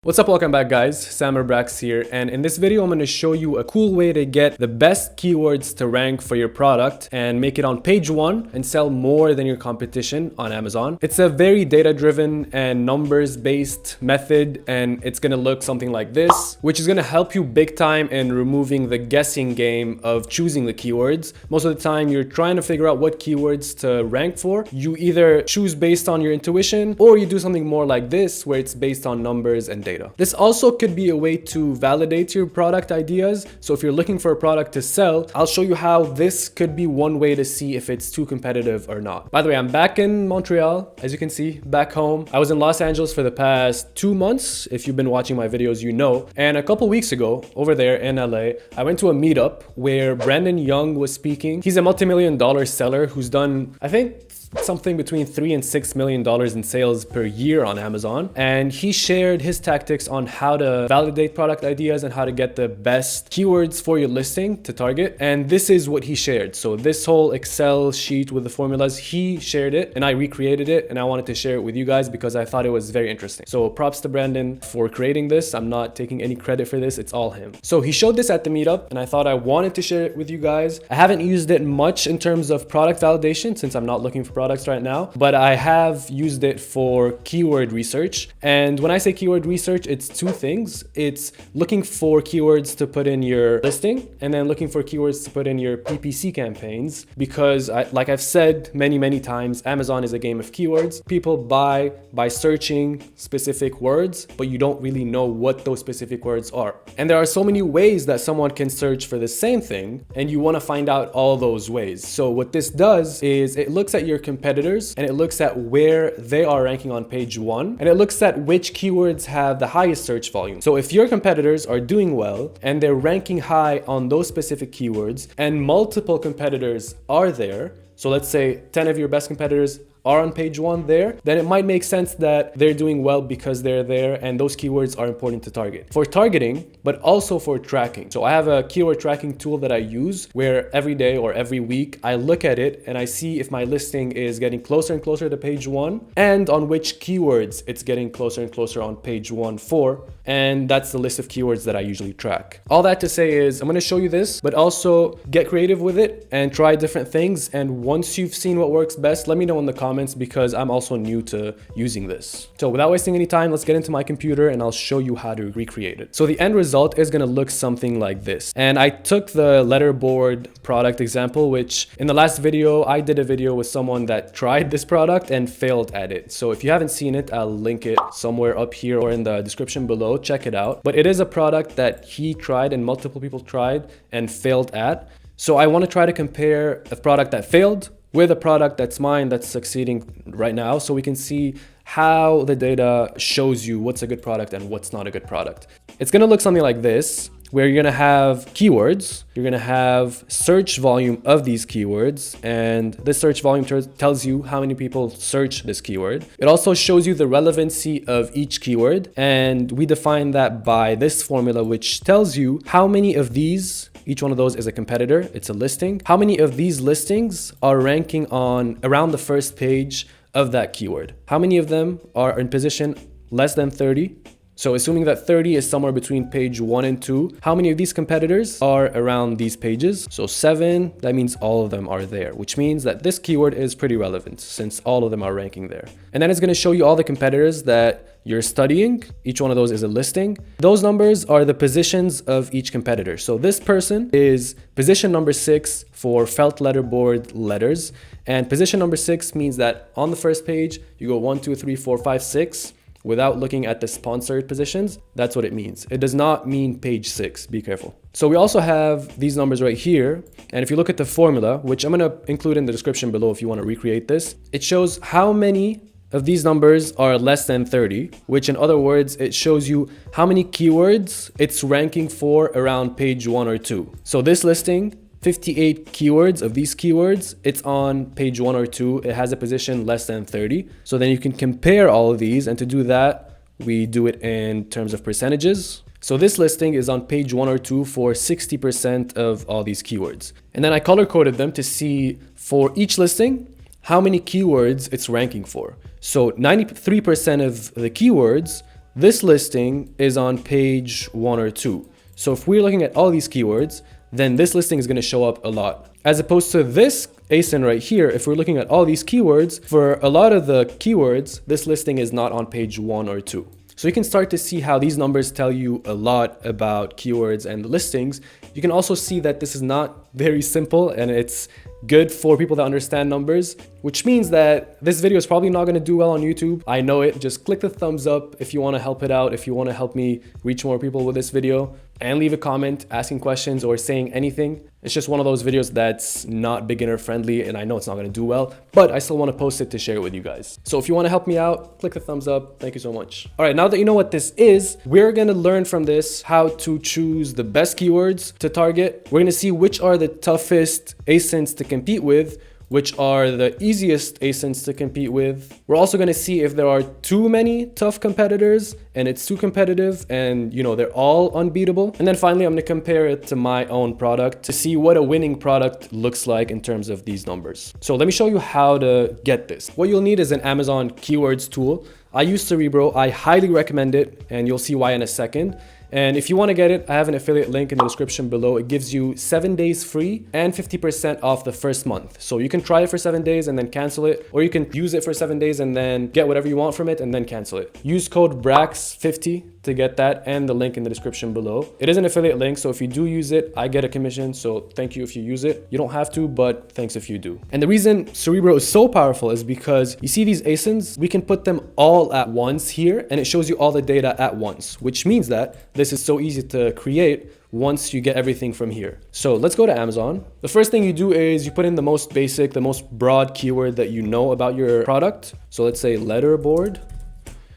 What's up, welcome back guys, Brax here, and in this video I'm going to show you a cool way to get the best keywords to rank for your product and make it on page 1 and sell more than your competition on Amazon. It's a very data-driven and numbers-based method, and it's going to look something like this, which is going to help you big time in removing the guessing game of choosing the keywords. Most of the time you're trying to figure out what keywords to rank for. You either choose based on your intuition or you do something more like this where it's based on numbers and data. This also could be a way to validate your product ideas. So if you're looking for a product to sell, I'll show you how this could be one way to see if it's too competitive or not. By the way, I'm back in Montreal, as you can see, back home. I was in Los Angeles for the past 2 months. If you've been watching my videos, you know. And a couple weeks ago, over there in LA, I went to a meetup where Brandon Young was speaking. He's a multi-million-dollar seller who's done, I think, something between $3 and $6 million in sales per year on Amazon. And he shared his tactics on how to validate product ideas and how to get the best keywords for your listing to target. And this is what he shared. So this whole Excel sheet with the formulas, he shared it and I recreated it, and I wanted to share it with you guys because I thought it was very interesting. So props to Brandon for creating this. I'm not taking any credit for this. It's all him. So he showed this at the meetup and I thought I wanted to share it with you guys. I haven't used it much in terms of product validation since I'm not looking for products right now, but I have used it for keyword research. And when I say keyword research, it's two things. It's looking for keywords to put in your listing and then looking for keywords to put in your PPC campaigns, because like I've said many times, Amazon is a game of keywords. People buy by searching specific words, but you don't really know what those specific words are. And there are so many ways that someone can search for the same thing, and you want to find out all those ways. So what this does is it looks at your competitors and it looks at where they are ranking on page 1, and it looks at which keywords have the highest search volume. So if your competitors are doing well and they're ranking high on those specific keywords and multiple competitors are there, so let's say 10 of your best competitors are on page 1 there, then it might make sense that they're doing well because they're there and those keywords are important to target. For targeting, but also for tracking. So I have a keyword tracking tool that I use where every day or every week I look at it and I see if my listing is getting closer and closer to page 1 and on which keywords it's getting closer and closer on page 1 for. And that's the list of keywords that I usually track. All that to say is I'm going to show you this, but also get creative with it and try different things. And once you've seen what works best, let me know in the comments because I'm also new to using this. So without wasting any time, let's get into my computer and I'll show you how to recreate it. So the end result is going to look something like this. And I took the letterboard product example, which in the last video, I did a video with someone that tried this product and failed at it. So if you haven't seen it, I'll link it somewhere up here or in the description below. Check it out. But it is a product that he tried and multiple people tried and failed at. So I want to try to compare a product that failed with a product that's mine that's succeeding right now, so we can see how the data shows you what's a good product and what's not a good product. It's going to look something like this, where you're going to have keywords, you're going to have search volume of these keywords, and this search volume tells you how many people search this keyword. It also shows you the relevancy of each keyword, and we define that by this formula, which tells you how many of these, each one of those is a competitor, it's a listing, how many of these listings are ranking on around the first page of that keyword. How many of them are in position less than 30? So assuming that 30 is somewhere between page 1 and 2, how many of these competitors are around these pages? So 7, that means all of them are there, which means that this keyword is pretty relevant since all of them are ranking there. And then it's going to show you all the competitors that you're studying. Each one of those is a listing. Those numbers are the positions of each competitor. So this person is position number 6 for felt letterboard letters. And position number 6 means that on the first page, you go 1, 2, 3, 4, 5, 6. Without looking at the sponsored positions. That's what it means. It does not mean page 6. Be careful. So we also have these numbers right here. And if you look at the formula, which I'm going to include in the description below if you want to recreate this, it shows how many of these numbers are less than 30, which in other words, it shows you how many keywords it's ranking for around page 1 or 2. So this listing, 58 keywords of these keywords, it's on page 1 or 2. It has a position less than 30. So then you can compare all of these. And to do that, we do it in terms of percentages. So this listing is on page 1 or 2 for 60% of all these keywords. And then I color coded them to see for each listing, how many keywords it's ranking for. So 93% of the keywords this listing is on page 1 or 2. So if we're looking at all these keywords, then this listing is going to show up a lot. As opposed to this ASIN right here, if we're looking at all these keywords, for a lot of the keywords, this listing is not on page 1 or 2. So you can start to see how these numbers tell you a lot about keywords and listings. You can also see that this is not very simple, and it's good for people that understand numbers, which means that this video is probably not going to do well on YouTube. I know it. Just click the thumbs up if you want to help it out, if you want to help me reach more people with this video, and leave a comment asking questions or saying anything. It's just one of those videos that's not beginner friendly, and I know it's not going to do well, but I still want to post it to share it with you guys. So if you want to help me out, click the thumbs up. Thank you so much. All right, now that you know what this is, we're going to learn from this how to choose the best keywords to target. We're going to see which are the toughest ASINs to compete with, which are the easiest ASINs to compete with. We're also going to see if there are too many tough competitors and it's too competitive and they're all unbeatable. And then finally, I'm going to compare it to my own product to see what a winning product looks like in terms of these numbers. So let me show you how to get this. What you'll need is an Amazon keywords tool. I use Cerebro. I highly recommend it, and you'll see why in a second. And if you want to get it, I have an affiliate link in the description below. It gives you 7 days free and 50% off the first month. So you can try it for 7 days and then cancel it, or you can use it for 7 days and then get whatever you want from it and then cancel it. Use code BRAX50 to get that, and the link in the description below. It is an affiliate link, so if you do use it, I get a commission. So thank you if you use it. You don't have to, but thanks if you do. And the reason Cerebro is so powerful is because you see these ASINs, we can put them all at once here, and it shows you all the data at once, which means that this is so easy to create once you get everything from here. So let's go to Amazon. The first thing you do is you put in the most basic, the most broad keyword that you know about your product. So let's say letterboard.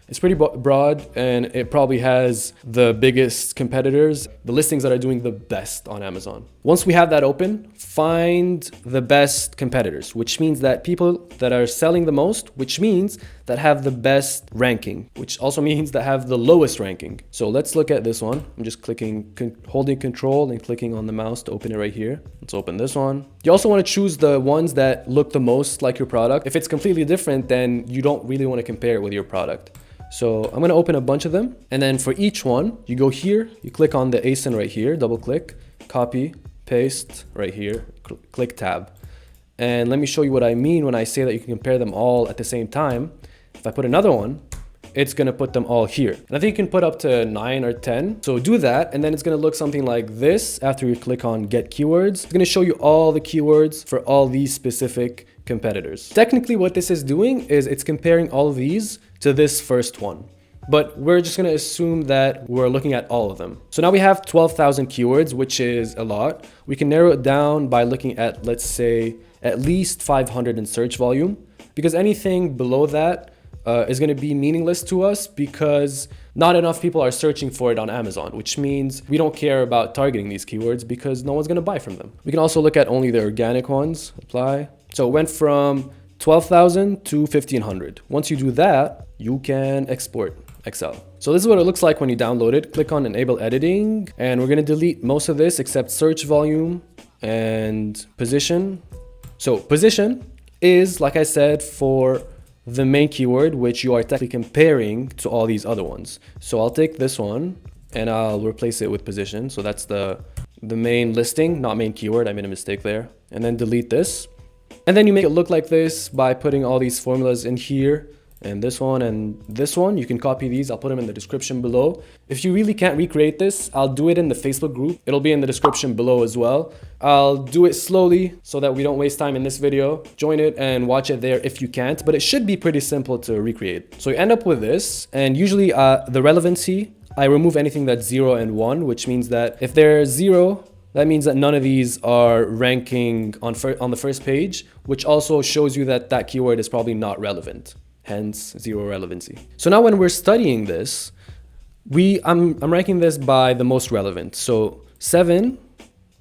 It's pretty broad, and it probably has the biggest competitors, the listings that are doing the best on Amazon. Once we have that open, find the best competitors, which means that people that are selling the most, which means that have the best ranking, which also means that have the lowest ranking. So let's look at this one. I'm just holding control and clicking on the mouse to open it right here. Let's open this one. You also want to choose the ones that look the most like your product. If it's completely different, then you don't really want to compare it with your product. So I'm going to open a bunch of them. And then for each one, you go here, you click on the ASIN right here, double click, copy, paste right here, click tab. And let me show you what I mean when I say that you can compare them all at the same time. If I put another one, it's going to put them all here. And I think you can put up to 9 or 10. So do that. And then it's going to look something like this after you click on get keywords. It's going to show you all the keywords for all these specific competitors. Technically, what this is doing is it's comparing all of these to this first one. But we're just going to assume that we're looking at all of them. So now we have 12,000 keywords, which is a lot. We can narrow it down by looking at, let's say, at least 500 in search volume, because anything below that is going to be meaningless to us because not enough people are searching for it on Amazon, which means we don't care about targeting these keywords because no one's going to buy from them. We can also look at only the organic ones, apply. So it went from 12,000 to 1,500. Once you do that, you can export Excel. So this is what it looks like when you download it. Click on enable editing, and we're going to delete most of this except search volume and position. So position is, like I said, for the main keyword, which you are technically comparing to all these other ones. So I'll take this one and I'll replace it with position. So that's the main listing, not main keyword. I made a mistake there. And then delete this. And then you make it look like this by putting all these formulas in here, and this one and this one. You can copy these. I'll put them in the description below. If you really can't recreate this, I'll do it in the Facebook group. It'll be in the description below as well. I'll do it slowly so that we don't waste time in this video. Join it and watch it there if you can't, but it should be pretty simple to recreate. So you end up with this, and usually the relevancy, I remove anything that's 0 and 1, which means that if there's 0, that means that none of these are ranking on the first page, which also shows you that that keyword is probably not relevant, hence 0 relevancy. So now when we're studying this, I'm ranking this by the most relevant. So 7,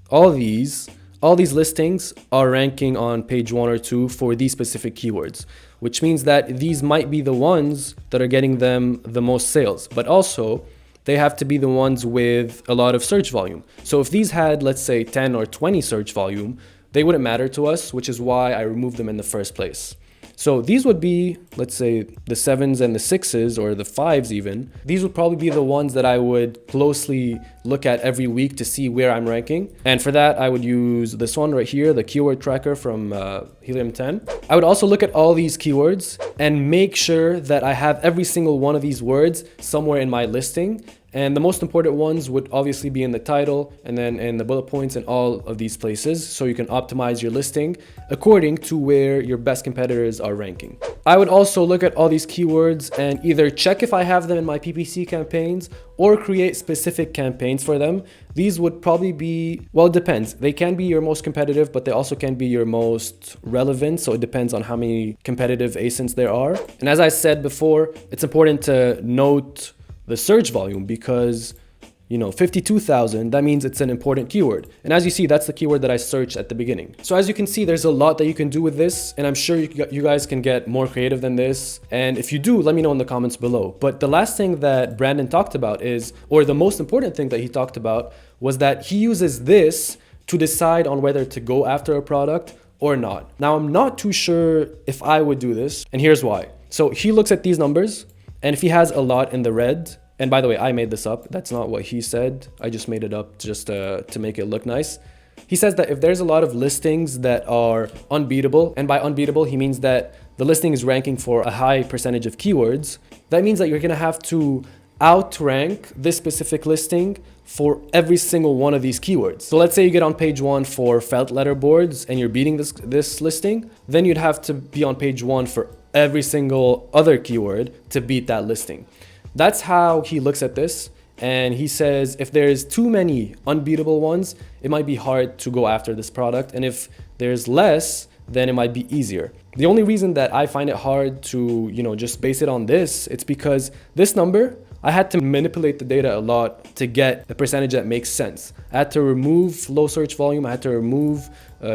all these listings are ranking on page 1 or 2 for these specific keywords, which means that these might be the ones that are getting them the most sales, but also they have to be the ones with a lot of search volume. So if these had, let's say, 10 or 20 search volume, they wouldn't matter to us, which is why I removed them in the first place. So these would be, let's say, the 7s and the 6s, or the 5s even. These would probably be the ones that I would closely look at every week to see where I'm ranking. And for that, I would use this one right here, the keyword tracker from Helium 10. I would also look at all these keywords and make sure that I have every single one of these words somewhere in my listing. And the most important ones would obviously be in the title and then in the bullet points and all of these places, so you can optimize your listing according to where your best competitors are ranking. I would also look at all these keywords and either check if I have them in my PPC campaigns or create specific campaigns for them. These would probably be, well, it depends. They can be your most competitive, but they also can be your most relevant. So it depends on how many competitive ASINs there are. And as I said before, it's important to note the search volume because, you know, 52,000, that means it's an important keyword. And as you see, that's the keyword that I searched at the beginning. So as you can see, there's a lot that you can do with this, and I'm sure you guys can get more creative than this. And if you do, let me know in the comments below. But the last thing that Brandon talked about is, or the most important thing that he talked about, was that he uses this to decide on whether to go after a product or not. Now, I'm not too sure if I would do this, and here's why. So he looks at these numbers, and if he has a lot in the red, and by the way, I made this up. That's not what he said. I just made it up just to make it look nice. He says that if there's a lot of listings that are unbeatable, and by unbeatable, he means that the listing is ranking for a high percentage of keywords, that means that you're gonna have to outrank this specific listing for every single one of these keywords. So let's say you get on page 1 for felt letter boards and you're beating this listing, then you'd have to be on page 1 for every single other keyword to beat that listing. That's how he looks at this. And he says if there's too many unbeatable ones, it might be hard to go after this product. And if there's less, then it might be easier. The only reason that I find it hard to, you know, just base it on this, it's because this number, I had to manipulate the data a lot to get a percentage that makes sense. I had to remove low search volume. I had to remove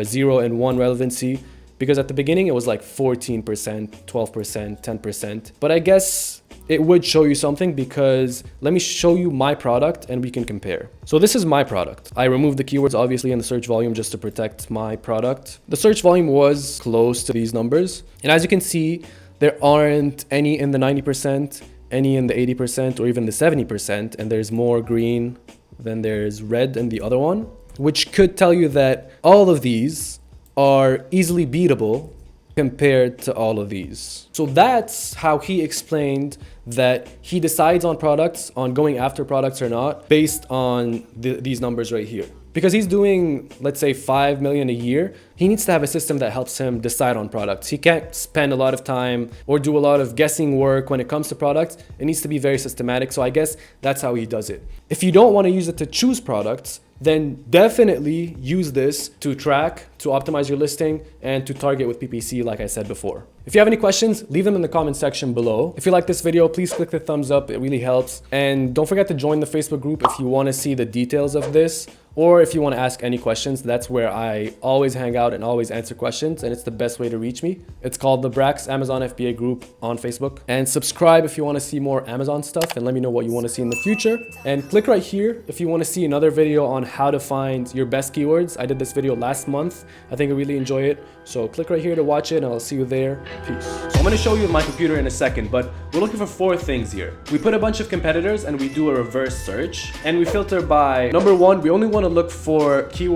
0 and 1 relevancy, because at the beginning it was like 14%, 12%, 10%. But I guess it would show you something, because let me show you my product and we can compare. So this is my product. I removed the keywords obviously in the search volume just to protect my product. The search volume was close to these numbers. And as you can see, there aren't any in the 90%, any in the 80%, or even the 70%. And there's more green than there's red in the other one, which could tell you that all of these are easily beatable compared to all of these. So that's how he explained that he decides on products, on going after products or not, based on these numbers right here. Because he's doing, let's say, 5 million a year, he needs to have a system that helps him decide on products. He can't spend a lot of time or do a lot of guessing work when it comes to products. It needs to be very systematic. So I guess that's how he does it. If you don't want to use it to choose products, then definitely use this to track, to optimize your listing, and to target with PPC, like I said before. If you have any questions, leave them in the comment section below. If you like this video, please click the thumbs up. It really helps. And don't forget to join the Facebook group if you want to see the details of this, or if you want to ask any questions. That's where I always hang out and always answer questions, and it's the best way to reach me. It's called the Brax Amazon FBA group on Facebook. And subscribe if you want to see more Amazon stuff, and let me know what you want to see in the future. And click right here if you want to see another video on how to find your best keywords. I did this video last month. I think you really enjoy it. So click right here to watch it, and I'll see you there. Peace. So I'm going to show you my computer in a second, but we're looking for 4 things here. We put a bunch of competitors and we do a reverse search, and we filter by number 1. We only want to look for keywords